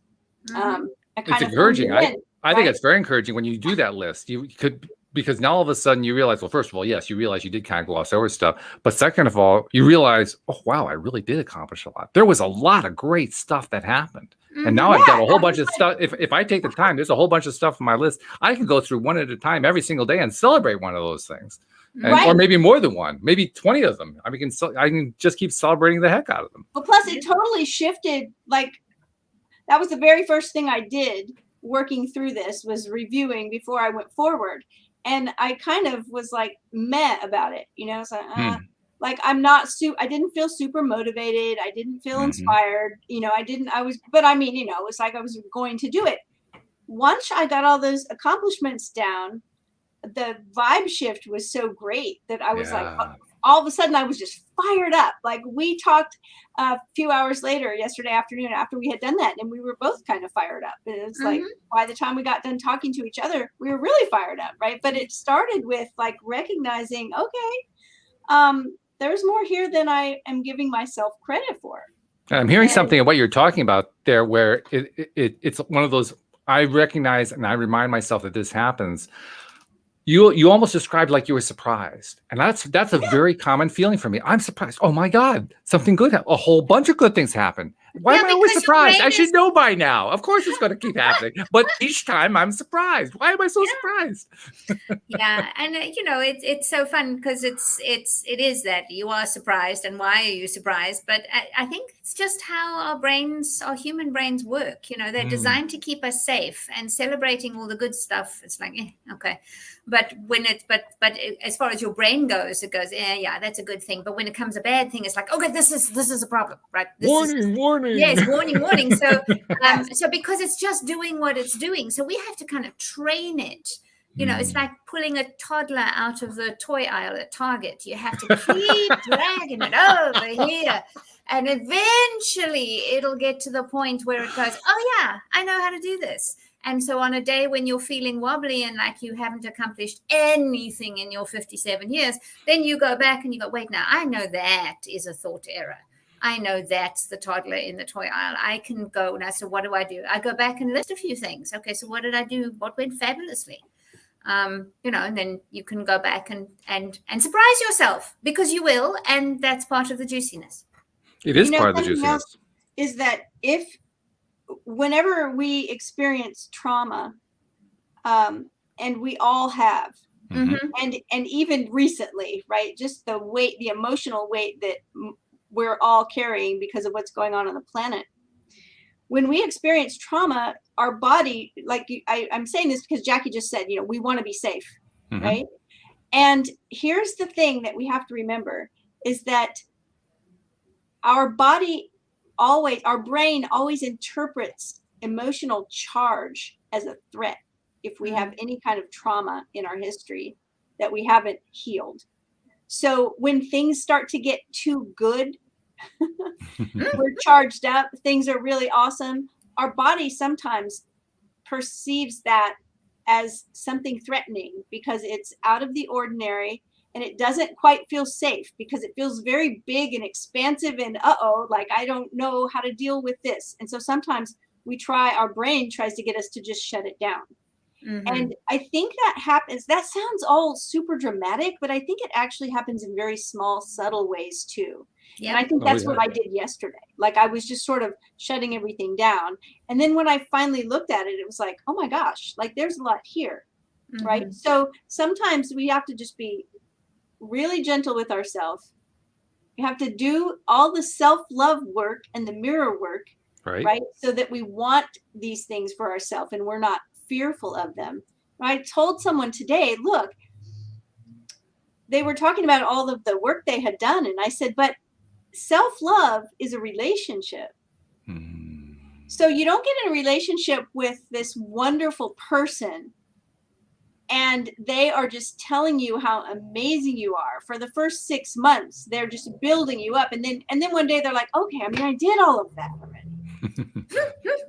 It's encouraging. I think it's very encouraging when you do that list. You could, because now all of a sudden you realize, well, first of all, yes, you realize you did kind of gloss over stuff. But second of all, you realize, oh, wow, I really did accomplish a lot. There was a lot of great stuff that happened. And now I've got a whole bunch of stuff. If I take the time, there's a whole bunch of stuff on my list. I can go through one at a time every single day and celebrate one of those things. Or maybe more than one, maybe 20 of them. I can just keep celebrating the heck out of them. Well, plus it totally shifted. Like, that was the very first thing I did working through this, was reviewing before I went forward. And I kind of was like meh about it. You know, it's like, I'm not I didn't feel super motivated. I didn't feel inspired. You know, but I mean, you know, it was like I was going to do it. Once I got all those accomplishments down, the vibe shift was so great that I was like, all of a sudden I was just fired up. Like, we talked a few hours later yesterday afternoon after we had done that, and we were both kind of fired up. And it's like, by the time we got done talking to each other, we were really fired up, right? But it started with like recognizing, okay, there's more here than I am giving myself credit for. I'm hearing something of what you're talking about there, where it's one of those, I recognize and I remind myself that this happens. You almost described like you were surprised. And that's a very common feeling for me. I'm surprised. Oh my God, something good happened. A whole bunch of good things happen. Why am I always surprised? I should know by now. Of course it's going to keep happening. But each time I'm surprised. Why am I so surprised? And you know, it's so fun because it is that you are surprised, and why are you surprised? But I think it's just how our human brains work. You know, they're designed to keep us safe, and celebrating all the good stuff, it's like, okay. But as far as your brain goes, it goes, yeah, that's a good thing. But when it comes a bad thing, it's like, okay, this is a problem, right? Warning. Yes, warning. So, so because it's just doing what it's doing, so we have to kind of train it. You know, it's like pulling a toddler out of the toy aisle at Target. You have to keep dragging it over here, and eventually it'll get to the point where it goes, oh yeah, I know how to do this. And so on a day when you're feeling wobbly and like you haven't accomplished anything in your 57 years, then you go back and you go, wait, now I know that is a thought error. I know that's the toddler in the toy aisle. I can go now. So what do? I go back and list a few things. Okay, so what did I do? What went fabulously? You know, and then you can go back and surprise yourself, because you will, and that's part of the juiciness. It is part of the juiciness. Is that whenever we experience trauma, and we all have, and even recently, right? Just the weight, the emotional weight that we're all carrying because of what's going on the planet. When we experience trauma, our body, like I'm saying this because Jackie just said, you know, we want to be safe, right? And here's the thing that we have to remember is that our brain always interprets emotional charge as a threat if we have any kind of trauma in our history that we haven't healed. So when things start to get too good, we're charged up, things are really awesome, our body sometimes perceives that as something threatening because it's out of the ordinary, and it doesn't quite feel safe because it feels very big and expansive and like I don't know how to deal with this. And so sometimes our brain tries to get us to just shut it down. And I think that happens. That sounds all super dramatic, but I think it actually happens in very small, subtle ways too. And I think that's what I did yesterday. Like, I was just sort of shutting everything down. And then when I finally looked at it, it was like, oh my gosh, like there's a lot here, right? So sometimes we have to just be really gentle with ourselves. We have to do all the self-love work and the mirror work, right? So that we want these things for ourselves and we're not fearful of them. I told someone today, look, they were talking about all of the work they had done. And I said, but self-love is a relationship. So you don't get in a relationship with this wonderful person and they are just telling you how amazing you are. For the first 6 months, they're just building you up. And then one day they're like, okay, I mean, I did all of that already.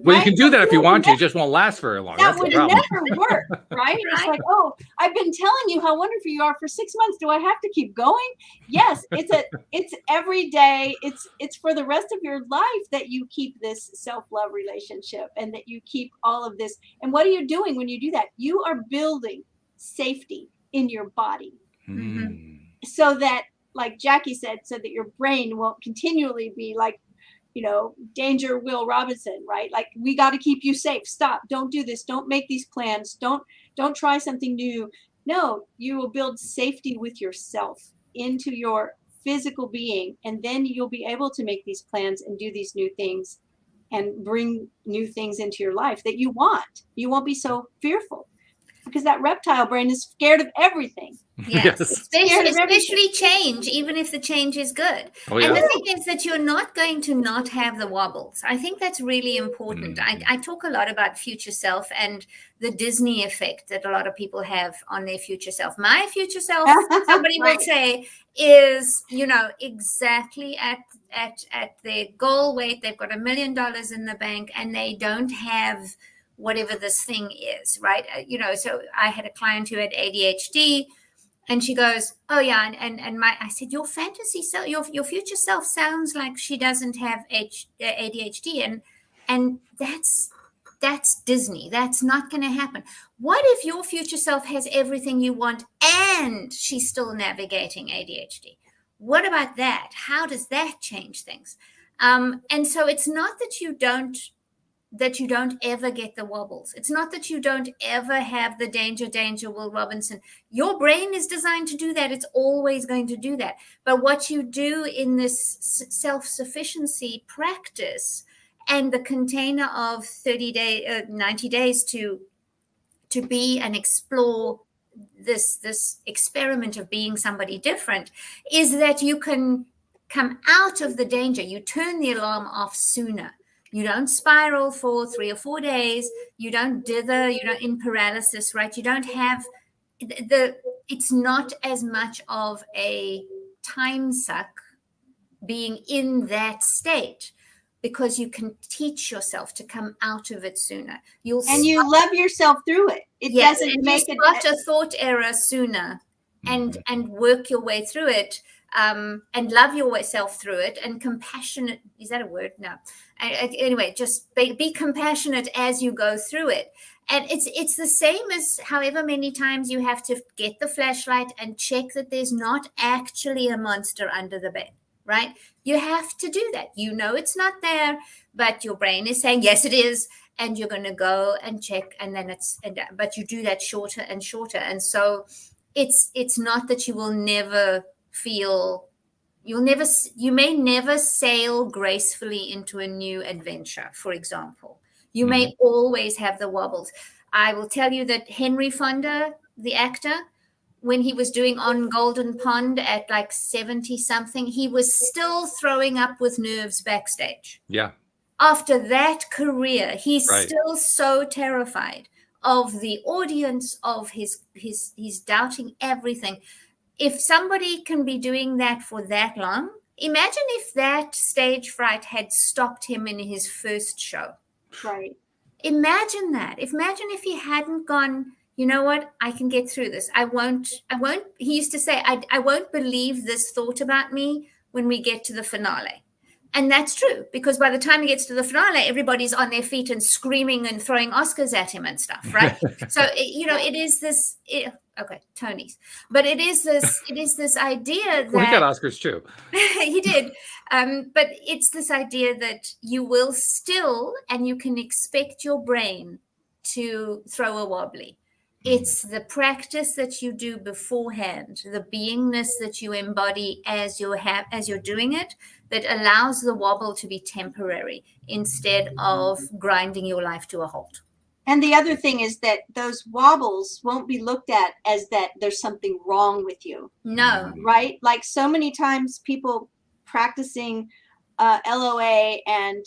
Well, right? you can do that if you want to. It just won't last very long. That That's would the problem. never work, right? It's like, oh, I've been telling you how wonderful you are for 6 months. Do I have to keep going? Yes, it's every day. It's for the rest of your life that you keep this self-love relationship and that you keep all of this. And what are you doing when you do that? You are building safety in your body so that, like Jackie said, so that your brain won't continually be like, danger, Will Robinson, right? Like, we got to keep you safe. Stop. Don't do this. Don't make these plans. Don't try something new. No, you will build safety with yourself into your physical being. And then you'll be able to make these plans and do these new things and bring new things into your life that you want. You won't be so fearful because that reptile brain is scared of everything. Yes, especially change, even if the change is good. Oh, yeah. And the thing is that you're not going to not have the wobbles. I think that's really important. I talk a lot about future self and the Disney effect that a lot of people have on their future self. My future self, somebody will say, is, exactly at their goal weight. They've got $1 million in the bank and they don't have whatever this thing is, right? So I had a client who had ADHD. And she goes, oh yeah, I said, your fantasy self, your future self sounds like she doesn't have ADHD, and that's Disney. That's not going to happen. What if your future self has everything you want and she's still navigating ADHD? What about that? How does that change things? And so it's not that you don't ever get the wobbles. It's not that you don't ever have the danger, Will Robinson. Your brain is designed to do that. It's always going to do that. But what you do in this self-sufficiency practice and the container of 90 days to be and explore this experiment of being somebody different is that you can come out of the danger. You turn the alarm off sooner. You don't spiral for 3 or 4 days. You don't dither. You're not in paralysis, right? You don't have it's not as much of a time suck being in that state because you can teach yourself to come out of it sooner. You love yourself through it. It doesn't make it a thought error sooner and work your way through it. And love yourself through it, and compassionate. Is that a word? No. Anyway, just be compassionate as you go through it. And it's the same as however many times you have to get the flashlight and check that there's not actually a monster under the bed, right? You have to do that. It's not there, but your brain is saying, yes, it is. And you're going to go and check, and then but you do that shorter and shorter. And so it's not that you will never feel, you may never sail gracefully into a new adventure, for example. You may always have the wobbles. I will tell you that Henry Fonda, the actor, when he was doing On Golden Pond at like 70 something, he was still throwing up with nerves backstage. Yeah. After that career, he's still so terrified of the audience, of he's doubting everything. If somebody can be doing that for that long, imagine if that stage fright had stopped him in his first show. Right. Imagine that. Imagine if he hadn't gone, you know what, I can get through this. I won't, he used to say, I won't believe this thought about me when we get to the finale. And that's true, because by the time he gets to the finale, everybody's on their feet and screaming and throwing Oscars at him and stuff, right? So, it is this, Tony's, but it is this idea that... Well, he got Oscars too. He did. But it's this idea that you will still, and you can expect your brain to throw a wobbly. It's the practice that you do beforehand, the beingness that you embody as you're doing it, that allows the wobble to be temporary instead of grinding your life to a halt. And the other thing is that those wobbles won't be looked at as that there's something wrong with you. No. Right? Like so many times people practicing LOA and,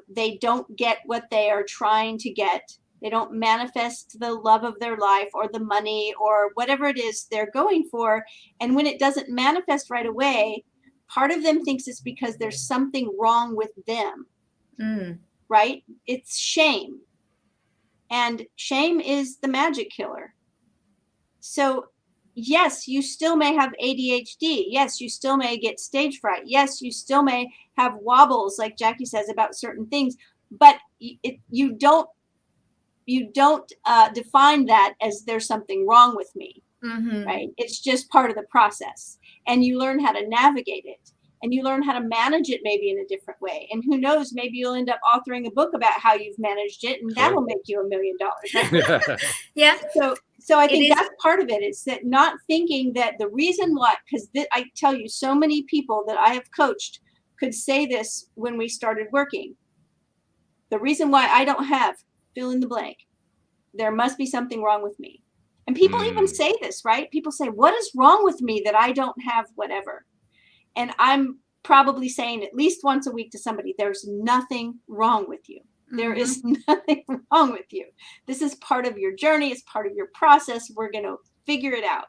they don't get what they are trying to get. They don't manifest the love of their life or the money or whatever it is they're going for. And when it doesn't manifest right away, part of them thinks it's because there's something wrong with them. right? It's shame. And shame is the magic killer. So yes, you still may have ADHD. Yes, you still may get stage fright. Yes, you still may have wobbles, like Jackie says, about certain things, but you don't define that as there's something wrong with me, right? It's just part of the process, and you learn how to navigate it, and you learn how to manage it maybe in a different way. And who knows, maybe you'll end up authoring a book about how you've managed it, and that'll make you $1 million. Yeah. So I think that's part of it. It's that not thinking that the reason why, because I tell you, so many people that I have coached could say this when we started working. The reason why I don't have fill in the blank, there must be something wrong with me. And people even say this, right? People say, what is wrong with me that I don't have whatever? And I'm probably saying at least once a week to somebody, there's nothing wrong with you. There is nothing wrong with you. This is part of your journey. It's part of your process. We're going to figure it out.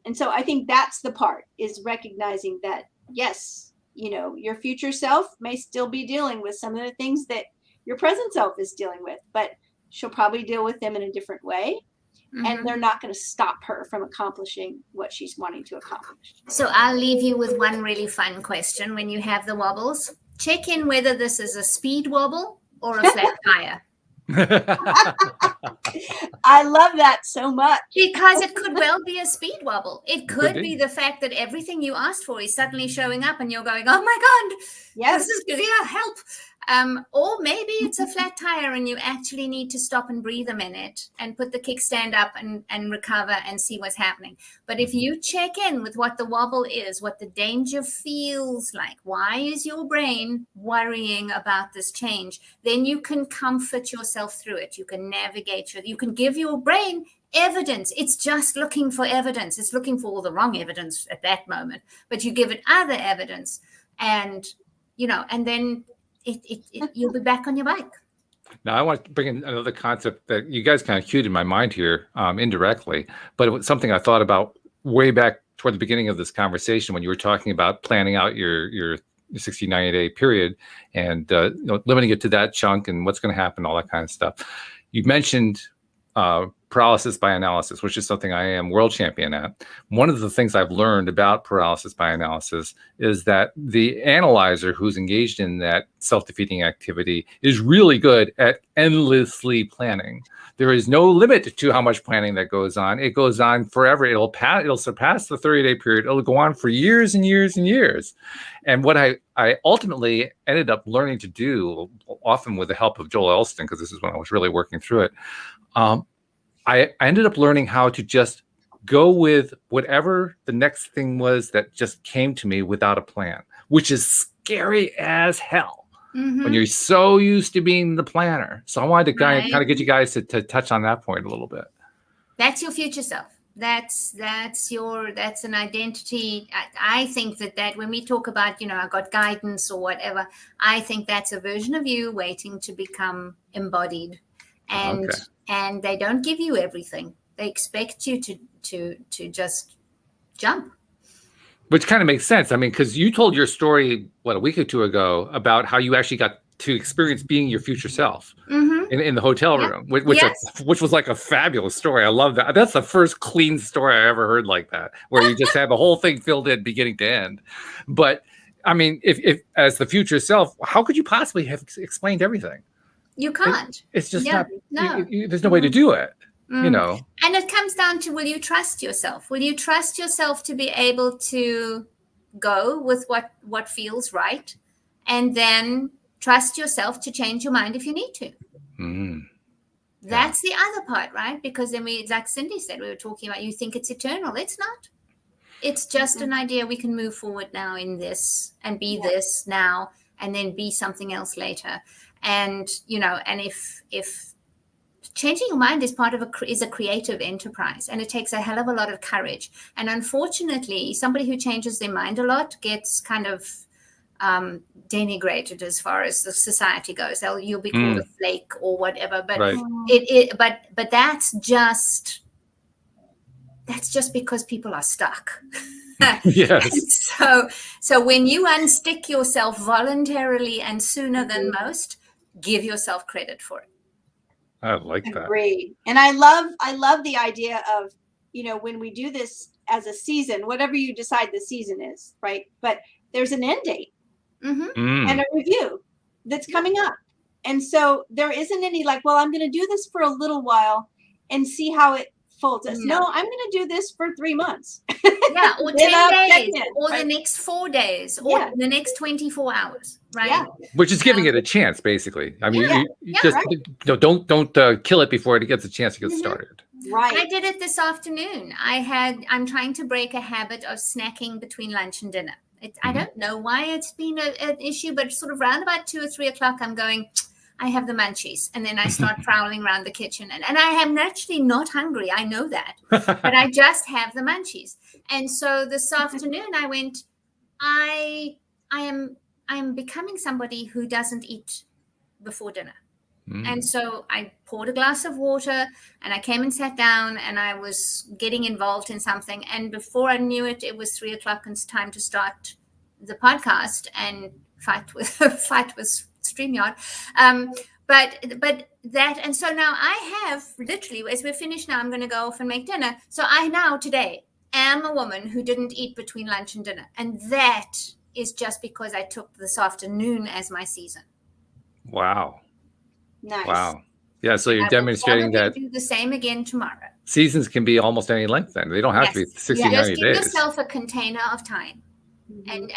And so I think that's the part, is recognizing that, yes, you know, your future self may still be dealing with some of the things that your present self is dealing with, but she'll probably deal with them in a different way. And they're not going to stop her from accomplishing what she's wanting to accomplish. So I'll leave you with one really fun question. When you have the wobbles, check in whether this is a speed wobble or a flat tire. I love that so much. Because it could well be a speed wobble. It could be the fact that everything you asked for is suddenly showing up and you're going, oh my God, yes, this is, help. Or maybe it's a flat tire and you actually need to stop and breathe a minute and put the kickstand up and recover and see what's happening. But if you check in with what the wobble is, what the danger feels like, why is your brain worrying about this change, then you can comfort yourself through it. You can navigate you can give your brain evidence. It's just looking for evidence. It's looking for all the wrong evidence at that moment, but you give it other evidence, and and then you'll be back on your bike. Now, I want to bring in another concept that you guys kind of cued in my mind here indirectly, but it was something I thought about way back toward the beginning of this conversation when you were talking about planning out your 60, 90-day period and limiting it to that chunk and what's going to happen, all that kind of stuff. You mentioned paralysis by analysis, which is something I am world champion at. One of the things I've learned about paralysis by analysis is that the analyzer who's engaged in that self-defeating activity is really good at endlessly planning. There is no limit to how much planning that goes on. It goes on forever. It'll surpass the 30-day period. It'll go on for years and years and years. And what I ultimately ended up learning to do, often with the help of Joel Elston, because this is when I was really working through it, I ended up learning how to just go with whatever the next thing was that just came to me without a plan, which is scary as hell when you're so used to being the planner. So I wanted to kind of get you guys to touch on that point a little bit. That's your future self. That's an identity. I think that when we talk about, I got guidance or whatever, I think that's a version of you waiting to become embodied. And they don't give you everything. They expect you to just jump. Which kind of makes sense. I mean, because you told your story, a week or two ago about how you actually got to experience being your future self in the hotel room, which was like a fabulous story. I love that. That's the first clean story I ever heard like that, where you just have the whole thing filled in beginning to end. But I mean, if as the future self, how could you possibly have explained everything? You can't. It's just not. No. There's no way to do it. And it comes down to, will you trust yourself? Will you trust yourself to be able to go with what feels right, and then trust yourself to change your mind if you need to? That's the other part, right? Because then like Cindy said, we were talking about, you think it's eternal. It's not. It's just an idea. We can move forward now in this and be this now, and then be something else later. And and if changing your mind is part of a creative enterprise, and it takes a hell of a lot of courage. And unfortunately, somebody who changes their mind a lot gets kind of denigrated as far as the society goes. You'll be called a flake or whatever. But but that's just because people are stuck. Yes. So when you unstick yourself voluntarily and sooner than most, give yourself credit for it. I like that. Agreed. And I love the idea of, when we do this as a season, whatever you decide the season is, right? But there's an end date and a review that's coming up. And so there isn't any well, I'm going to do this for a little while and see how it folds us. No, I'm going to do this for 3 months. Yeah, or 10 days, or the next 4 days, or the next 24 hours, right? Yeah. Which is giving it a chance, basically. I mean, you just don't kill it before it gets a chance to get started. Right. I did it this afternoon. I'm trying to break a habit of snacking between lunch and dinner. I don't know why it's been an issue, but sort of around about 2 or 3 o'clock, I'm going, I have the munchies. And then I start prowling around the kitchen. And I am actually not hungry. I know that. But I just have the munchies. And so this afternoon I went, I am becoming somebody who doesn't eat before dinner. And so I poured a glass of water and I came and sat down and I was getting involved in something. And before I knew it, it was 3 o'clock and it's time to start the podcast and fight with StreamYard. But that, and so now I have literally, as we're finished now, I'm going to go off and make dinner. So I now today am a woman who didn't eat between lunch and dinner. And that is just because I took this afternoon as my season. Wow. Nice. Wow. Yeah. So you're demonstrating that do the same again tomorrow. Seasons can be almost any length then. They don't have to be 60, 90 Just days. give yourself a container of time and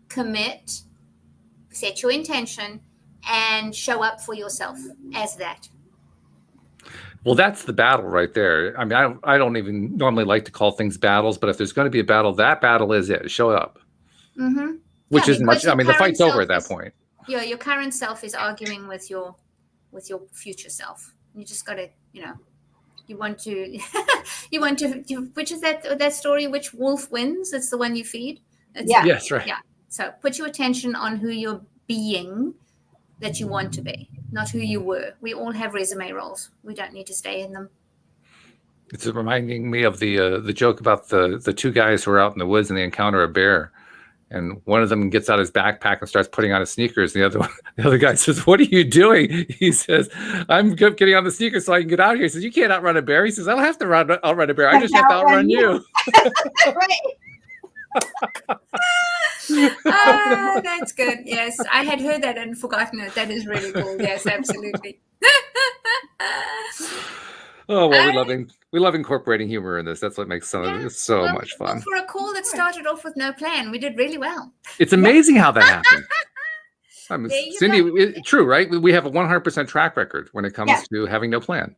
commit, set your intention and show up for yourself as that. Well, that's the battle right there. I mean, I don't even normally like to call things battles, but if there's going to be a battle, that battle is it. Show up. Which isn't much. I mean, the fight's over at that point. Yeah, your current self is arguing with your future self. You just got to, you want to, which is that story, which wolf wins? It's the one you feed. Yes, right. Yeah. So put your attention on who you're being that you want to be, not who you were. We all have resume roles. We don't need to stay in them. It's reminding me of the joke about the two guys who are out in the woods and they encounter a bear. And one of them gets out his backpack and starts putting on his sneakers. The other guy says, "What are you doing?" He says, "I'm getting on the sneakers so I can get out of here." He says, "You can't outrun a bear." He says, "I don't have to outrun a bear. I just have to outrun you." Oh, that's good. Yes, I had heard that and forgotten it. That is really cool. Yes, absolutely. Oh, well, we love incorporating humor in this. That's what makes some of this so much fun. Well, for a call that started off with no plan, we did really well. It's amazing how that happened. I mean, Cindy, true, right? We have a 100% track record when it comes to having no plan.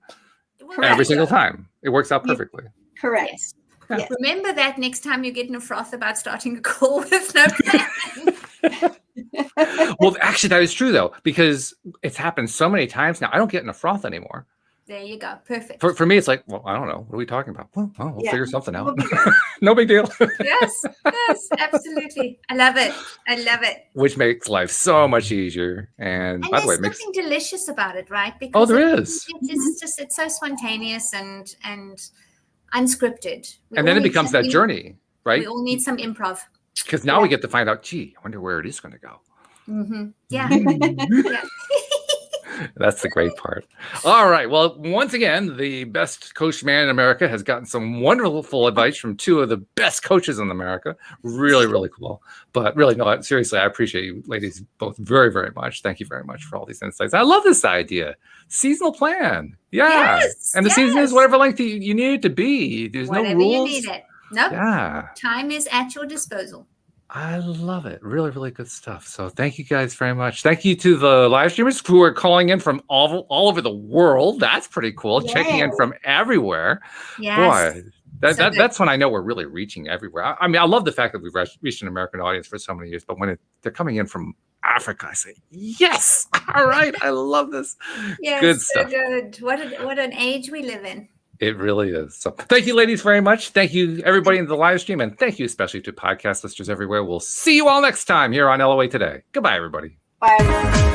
Every single time. It works out perfectly. Correct. Yes. Yes. Remember that next time you get in a froth about starting a call with no plan. Well, actually, that is true, though, because it's happened so many times now. I don't get in a froth anymore. There you go. Perfect. For me, it's like, well, I don't know. What are we talking about? Well, we'll figure something out. No big deal. Yes, absolutely. I love it. Which makes life so much easier. And by the way, there's something delicious about it, right? Because there is. It's so spontaneous and unscripted. And then it becomes that journey, right? We all need some improv. Because now we get to find out, gee, I wonder where it is going to go. Yeah. That's the great part. All right. Well, once again, the best coach man in America has gotten some wonderful advice from two of the best coaches in America. Really, really cool. But really, no, seriously, I appreciate you ladies both very, very much. Thank you very much for all these insights. I love this idea. Seasonal plan. Yeah. Yes, and the season is whatever length you need it to be. There's whatever no rules. You need it. Nope. Yeah. Time is at your disposal. I love it. Really, really good stuff. So thank you guys very much. Thank you to the live streamers who are calling in from all over the world. That's pretty cool. Yay. Checking in from everywhere. Yes. Boy, that's when I know we're really reaching everywhere. I mean, I love the fact that we've reached an American audience for so many years, but when they're coming in from Africa, I say, yes. All right. I love this. Yes, good stuff. So good. What an age we live in. It really is. So thank you, ladies, very much. Thank you, everybody in the live stream. And thank you especially to podcast listeners everywhere. We'll see you all next time here on LOA Today. Goodbye, everybody. Bye.